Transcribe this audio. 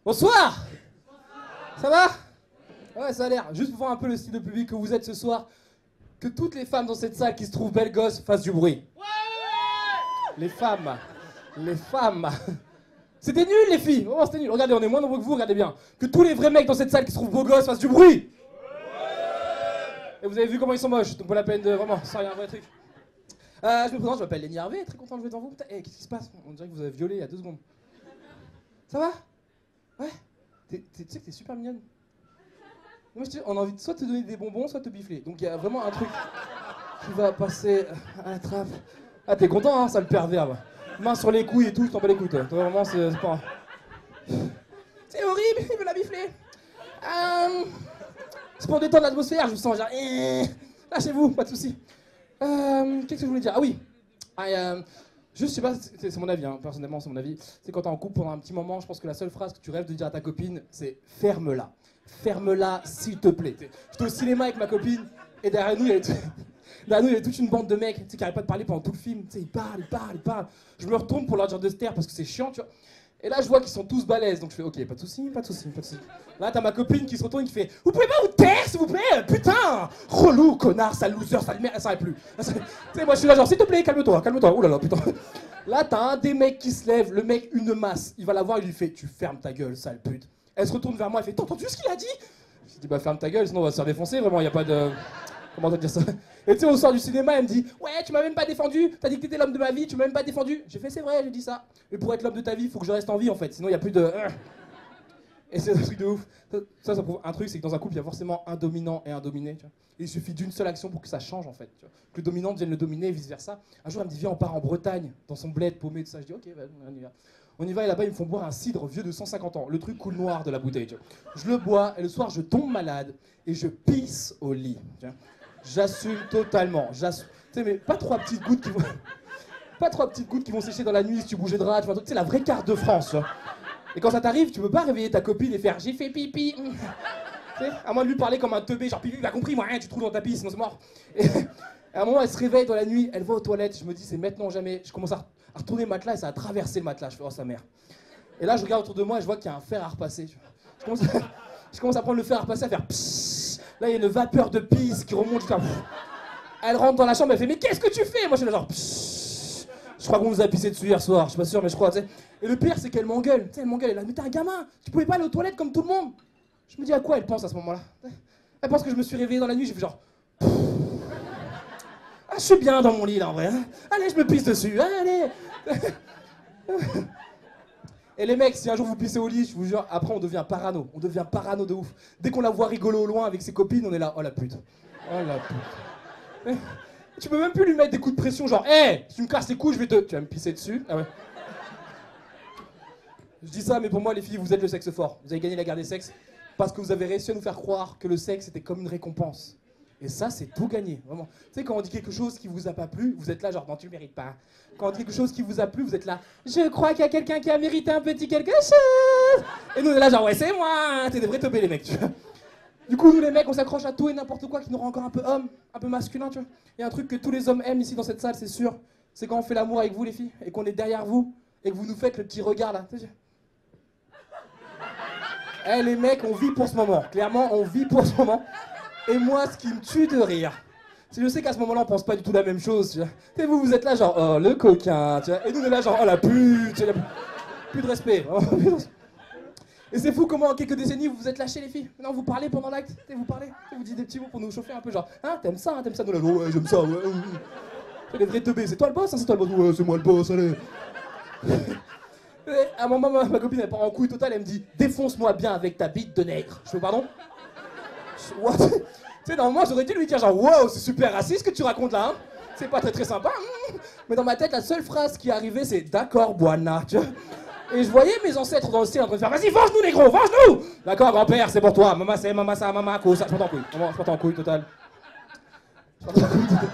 Bonsoir. Ça va? Ouais, ça a l'air. Juste pour voir un peu le style de public que vous êtes ce soir, que toutes les femmes dans cette salle qui se trouvent belles gosses fassent du bruit. Les femmes. Les femmes. C'était nul les filles. Oh, c'était nul. Regardez, on est moins nombreux que vous, regardez bien. Que tous les vrais mecs dans cette salle qui se trouvent beaux gosses fassent du bruit. Et vous avez vu comment ils sont moches, donc pas la peine de vraiment, ça rien un vrai truc. Je me présente, je m'appelle Lenny Harvey, très content de jouer devant vous. Putain, hey, qu'est-ce qui se passe? On dirait que vous avez violé il y a 2 secondes. Ça va? Ouais? Tu sais que t'es super mignonne. Moi, je te dis, on a envie de soit te donner des bonbons, soit te bifler. Donc il y a vraiment un truc qui va passer à la trappe. Ah, t'es content, hein, ça le pervers. Va. Main sur les couilles et tout, je t'en bats les couilles, toi. Toi, vraiment, c'est pas... C'est horrible, il veut la bifler. C'est pour détendre l'atmosphère, je vous sens genre... Lâchez-vous, pas de soucis. Qu'est-ce que je voulais dire? Ah oui. Juste, je sais pas, c'est mon avis, hein, personnellement, c'est mon avis. C'est quand t'es en couple pendant un petit moment, je pense que la seule phrase que tu rêves de dire à ta copine, c'est « ferme-la ». Ferme-la, s'il te plaît. J'étais au cinéma avec ma copine, et derrière nous, il y avait toute une bande de mecs qui n'arrêtent pas de parler pendant tout le film. Ils parlent. Je me retourne pour leur dire de se taire parce que c'est chiant, tu vois. Et là, je vois qu'ils sont tous balèzes, donc je fais ok, pas de soucis. Là, t'as ma copine qui se retourne et qui fait vous pouvez pas vous taire, s'il vous plaît, putain, relou, connard, sale loser, sale merde, ça s'arrête plus. Tu sais, moi, je suis là, genre, s'il te plaît, calme-toi, oh là là, putain. Là, t'as un des mecs qui se lève, le mec, une masse, il va la voir, il lui fait tu fermes ta gueule, sale pute. Elle se retourne vers moi, elle fait t'as entendu ce qu'il a dit? Je dis bah, ferme ta gueule, sinon on va se faire défoncer, vraiment, y a pas de. Comment te dire ça? Et tu sais, au soir du cinéma, elle me dit ouais, tu m'as même pas défendu, t'as dit que t'étais l'homme de ma vie, tu m'as même pas défendu. J'ai fait c'est vrai, j'ai dit ça. Mais pour être l'homme de ta vie, faut que je reste en vie en fait, sinon y a plus de. Et c'est un truc de ouf. Ça prouve un truc, c'est que dans un couple, il y a forcément un dominant et un dominé. Tu vois. Et il suffit d'une seule action pour que ça change en fait. Tu vois. Que le dominant devienne le dominé et vice versa. Un jour, elle me dit viens, on part en Bretagne, dans son bled paumé, tout ça. Je dis ok, bah, on y va. On y va et là-bas, ils me font boire un cidre vieux de 150 ans. Le truc coule noir de la bouteille. Tu vois. Je le bois et le soir, je tombe malade et je pisse au lit. Tu vois. J'assume totalement. Tu sais, mais pas 3 petites gouttes qui vont. Pas 3 petites gouttes qui vont sécher dans la nuit si tu bougeais de drap. Tu vois, c'est la vraie carte de France. Tu vois. Et quand ça t'arrive, tu peux pas réveiller ta copine et faire j'ai fait pipi. Tu sais, à moins de lui parler comme un teubé, genre pipi, il a compris, moi rien, tu te trouves dans ta pisse, sinon c'est mort. Et à un moment, elle se réveille dans la nuit, elle va aux toilettes, je me dis c'est maintenant ou jamais. Je commence à retourner le matelas et ça a traversé le matelas. Je fais oh sa mère. Et là, je regarde autour de moi et je vois qu'il y a un fer à repasser. Tu vois. Je commence à prendre le fer à repasser, à faire psss. Là, il y a une vapeur de pisse qui remonte jusqu'à. Elle rentre dans la chambre, elle fait mais qu'est-ce que tu fais? Moi, je suis là genre psss. Je crois qu'on nous a pissé dessus hier soir, je suis pas sûr, mais je crois, tu sais. Et le pire, c'est qu'elle m'engueule. Tu sais, elle m'engueule. Elle a dit mais t'es un gamin, tu pouvais pas aller aux toilettes comme tout le monde. Je me dis à quoi elle pense à ce moment-là? Elle pense que je me suis réveillé dans la nuit, j'ai fait genre. Ah, je suis bien dans mon lit là en vrai. Hein. Allez, je me pisse dessus. Allez. Et les mecs, si un jour vous pissez au lit, je vous jure, après on devient parano. On devient parano de ouf. Dès qu'on la voit rigolo au loin avec ses copines, on est là, oh la pute. Oh la pute. Tu peux même plus lui mettre des coups de pression, genre, hé, hey, si tu me casses les couilles, je vais te. Tu vas me pisser dessus. Ah ouais. Je dis ça, mais pour moi, les filles, vous êtes le sexe fort. Vous avez gagné la guerre des sexes parce que vous avez réussi à nous faire croire que le sexe était comme une récompense. Et ça, c'est tout gagné, vraiment. Tu sais, quand on dit quelque chose qui vous a pas plu, vous êtes là, genre, non, tu le mérites pas. Quand on dit quelque chose qui vous a plu, vous êtes là, je crois qu'il y a quelqu'un qui a mérité un petit quelque chose. Et nous, on est là, genre, ouais, c'est moi. T'es des vrais teubés, les mecs, tu vois. Du coup, nous, les mecs, on s'accroche à tout et n'importe quoi qui nous rend encore un peu homme, un peu masculin, tu vois. Il y a un truc que tous les hommes aiment ici dans cette salle, c'est sûr. C'est quand on fait l'amour avec vous, les filles, et qu'on est derrière vous, et que vous nous faites le petit regard, là. Eh, les mecs, on vit pour ce moment. Clairement, on vit pour ce moment. Et moi, ce qui me tue de rire, c'est que je sais qu'à ce moment-là, on pense pas du tout la même chose, tu vois. Et vous, vous êtes là, genre, oh, le coquin, tu vois. Et nous, on est là, genre, oh, la pute, tu vois, plus de respect. Et c'est fou comment, en quelques décennies, vous vous êtes lâchés, les filles. Non, vous parlez pendant l'acte, vous parlez, vous dites des petits mots pour nous chauffer un peu, genre, hein, t'aimes ça, nous, là, ouais, j'aime ça, ouais. C'est les vrais teubés, c'est toi le boss, hein, c'est toi le boss, ouais, c'est moi le boss, allez. Et à un moment, ma copine, elle part en couille totale, elle me dit, défonce-moi bien avec ta bite de nègre. Je fais, pardon? What? Tu sais, normalement, j'aurais dû lui dire genre, wow, c'est super raciste ce que tu racontes là, hein. C'est pas très très sympa. Mais dans ma tête, la seule phrase qui est arrivée, c'est d'accord, Buana, tu vois. Et je voyais mes ancêtres dans le ciel en train de faire, vas-y, venge-nous, négro, venge-nous! D'accord, grand-père, c'est pour toi. Maman, c'est maman, ça, maman, ça, je porte en couille. Maman, je porte en couille, total. Je porte en couille, total.